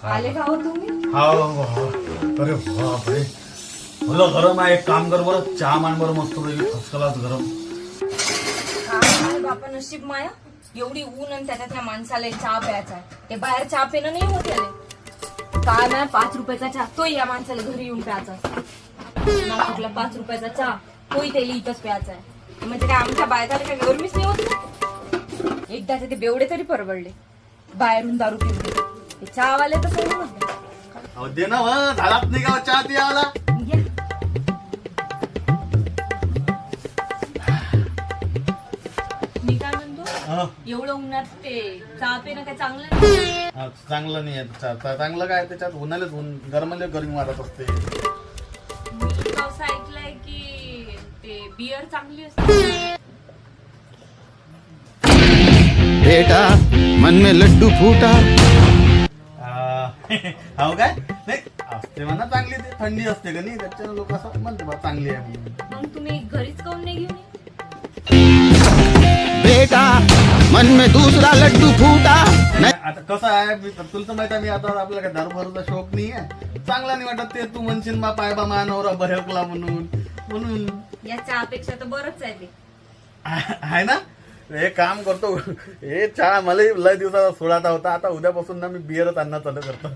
आले का हो तुम्ही? अरे बापरे, मला गरम आहे. एक काम कर बरं, चहा मान बरं मस्त फसकलाच गरम. काय बापा नशीब माया, एवढी ऊन आणि त्याच्यात त्या माणसाला चहा प्यायचा आहे. ते बाहेर चहा पिणं नाही होत याले. काय नाही 5 रुपयाचा चहा तोही या माणसाला घरी येऊन प्यायचा. नाशिकला 5 रुपयाचा चहा तोही त्याला इथंच प्यायचा आहे. म्हणजे काय आमच्या बायकाला काय गरमीच नाही होत. एकदाचे ते बेवडे तरी परवडले, बाहेरून दारू पिऊन. ते चहावाले तर सोडून अहो दे ना, झालाच नाही का चहा ते आला. घ्या. मी काय म्हणतो, एवढं उन्हात ते चहा पिणं काय चांगलं नाही. चांगलं नाही आहे. चांगलं काय त्याच्यात उन्हाळ्यात गरमाला गरमी वाटत असते. मी असं ऐकलंय की ते बियर चांगली असते. बेटा मन में लड्डू फूटा. हो काय नाही असते म्हणा चांगली, ते थंडी असते का नाही, त्याच्या लोक असं म्हणते बा चांगली आहे म्हणून. मग तुम्ही घरीच काऊन नाही घेऊन येत? बेटा मन में दूसरा लड्डू फूटा. आता कसं आहे, तुला तर माहित आहे, मी आता आपल्याला काय दारू भरूचा शौक नाही आहे. चांगला नाही वाटत ते. तू म्हणशील बा पाय बा मानवरा बरकला म्हणून या चहापेक्षा तर बरंच आहे ते. आहे ना. हे काम करतो, हे चहा मला लय दिवसाचा सोडायचा होता. आता उद्यापासून ना मी बिअरच आणणं चालू करतो.